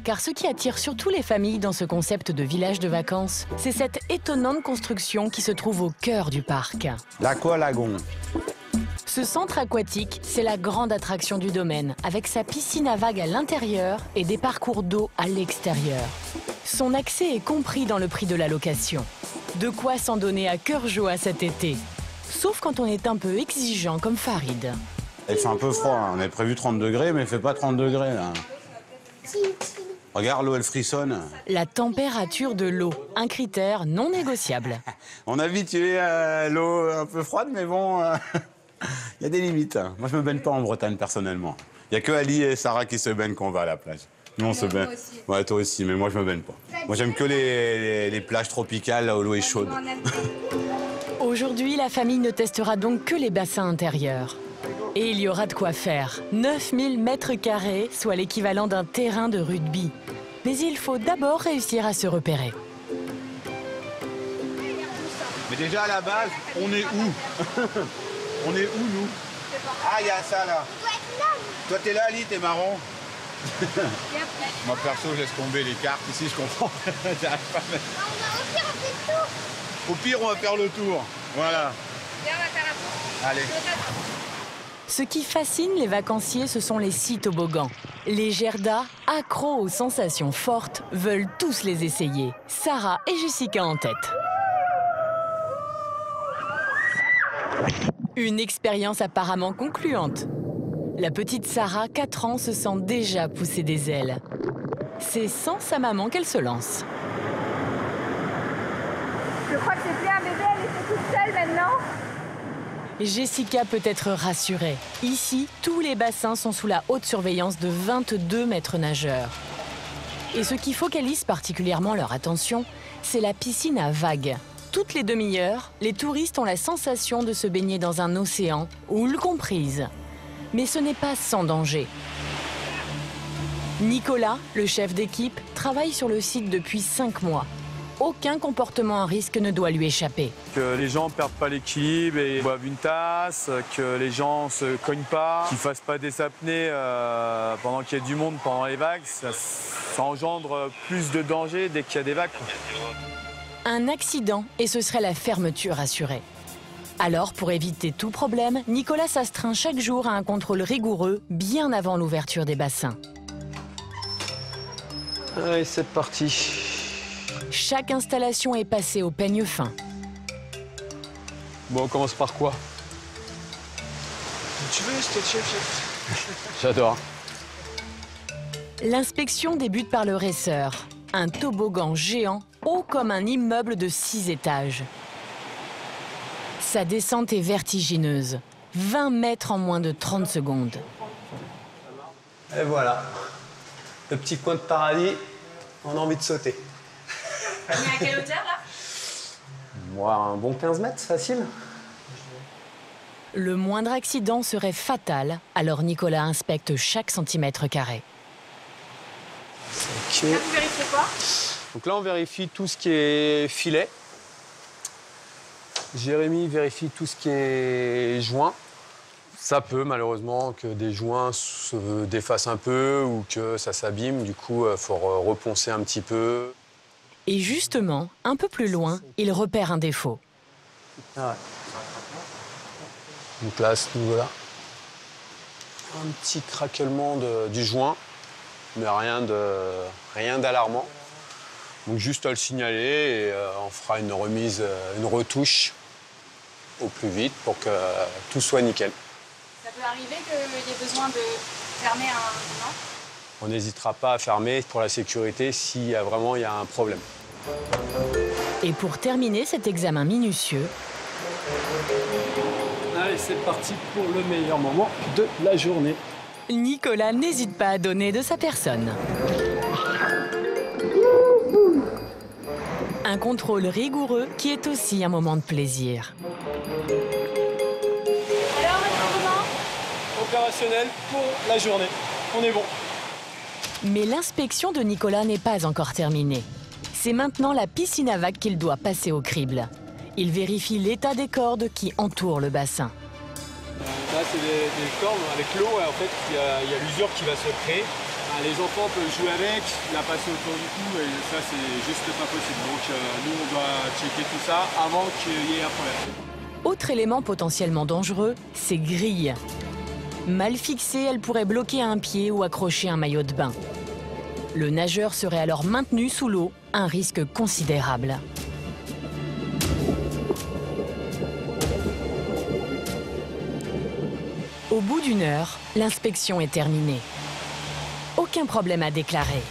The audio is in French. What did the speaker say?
Car ce qui attire surtout les familles dans ce concept de village de vacances, c'est cette étonnante construction qui se trouve au cœur du parc. L'Aqualagon. Ce centre aquatique, c'est la grande attraction du domaine, avec sa piscine à vagues à l'intérieur et des parcours d'eau à l'extérieur. Son accès est compris dans le prix de la location. De quoi s'en donner à cœur joie cet été. Sauf quand on est un peu exigeant comme Farid. Il fait un peu froid, hein. On avait prévu 30 degrés, mais il fait pas 30 degrés là. Regarde, l'eau, elle frissonne. La température de l'eau, un critère non négociable. On est habitué à l'eau un peu froide, mais bon, il y a des limites. Moi, je me baigne pas en Bretagne, personnellement. Il y a que Ali et Sarah qui se baignent quand on va à la plage. Nous, on se baigne. Ouais, toi aussi, mais moi, je me baigne pas. Moi, j'aime que les plages tropicales, là où l'eau est chaude. Aujourd'hui, la famille ne testera donc que les bassins intérieurs. Et il y aura de quoi faire. 9000 mètres carrés, soit l'équivalent d'un terrain de rugby. Mais il faut d'abord réussir à se repérer. Mais déjà, à la base, on est où? On est où, nous? Ah, il y a ça, là. Toi, t'es là, Ali, t'es marron. Moi, perso, je laisse tomber les cartes. Ici, je comprends. J'arrive pas à mettre... Au pire, on va faire le tour. Voilà. Viens, on va faire la course. Allez. Ce qui fascine les vacanciers, ce sont les 6 toboggans. Les Gerda, accros aux sensations fortes, veulent tous les essayer. Sarah et Jessica en tête. Une expérience apparemment concluante. La petite Sarah, 4 ans, se sent déjà pousser des ailes. C'est sans sa maman qu'elle se lance. Je crois que c'est bien un bébé, elle était toute seule maintenant. Jessica peut être rassurée. Ici, tous les bassins sont sous la haute surveillance de 22 maîtres nageurs. Et ce qui focalise particulièrement leur attention, c'est la piscine à vagues. Toutes les demi-heures, les touristes ont la sensation de se baigner dans un océan, houle comprise. Mais ce n'est pas sans danger. Nicolas, le chef d'équipe, travaille sur le site depuis 5 mois. Aucun comportement à risque ne doit lui échapper. Que les gens ne perdent pas l'équilibre et boivent une tasse, que les gens ne se cognent pas, qu'ils ne fassent pas des apnées pendant qu'il y a du monde pendant les vagues. Ça engendre plus de danger dès qu'il y a des vagues. Un accident et ce serait la fermeture assurée. Alors, pour éviter tout problème, Nicolas s'astreint chaque jour à un contrôle rigoureux bien avant l'ouverture des bassins. Allez, c'est parti. Chaque installation est passée au peigne fin. Bon, on commence par quoi? Tu veux, c'était le chef. J'adore. L'inspection débute par le racer, un toboggan géant haut comme un immeuble de 6 étages. Sa descente est vertigineuse, 20 mètres en moins de 30 secondes. Et voilà, le petit coin de paradis, on a envie de sauter. On est à quelle hauteur là? Moi, un bon 15 mètres, facile. Le moindre accident serait fatal, alors Nicolas inspecte chaque centimètre carré. Okay. Là, vous vérifiez quoi? Donc là, on vérifie tout ce qui est filet. Jérémy vérifie tout ce qui est joint. Ça peut malheureusement que des joints se défacent un peu ou que ça s'abîme. Du coup, il faut reponcer un petit peu. Et justement, un peu plus loin, il repère un défaut. Ah ouais. Donc là, à ce niveau-là, un petit craquement du joint, mais rien d'alarmant. Donc juste à le signaler et on fera une remise, une retouche au plus vite pour que tout soit nickel. Ça peut arriver qu'il y ait besoin de fermer un... Non? On n'hésitera pas à fermer pour la sécurité s'il y a vraiment un problème. Et pour terminer cet examen minutieux, Allez, c'est parti pour le meilleur moment de la journée. Nicolas n'hésite pas à donner de sa personne. Un contrôle rigoureux qui est aussi un moment de plaisir. Alors, comment? Opérationnel pour la journée. On est bon. Mais l'inspection de Nicolas n'est pas encore terminée. C'est maintenant la piscine à vagues qu'il doit passer au crible. Il vérifie l'état des cordes qui entourent le bassin. Là, c'est des cordes avec l'eau. En fait, il y a l'usure qui va se créer. les enfants peuvent jouer avec, la passer autour du cou, et ça c'est juste pas possible. Donc nous on doit checker tout ça avant qu'il y ait un problème. Autre élément potentiellement dangereux, ces grilles. Mal fixées, elles pourraient bloquer un pied ou accrocher un maillot de bain. Le nageur serait alors maintenu sous l'eau, un risque considérable. Au bout d'1 heure, l'inspection est terminée. Aucun problème à déclarer.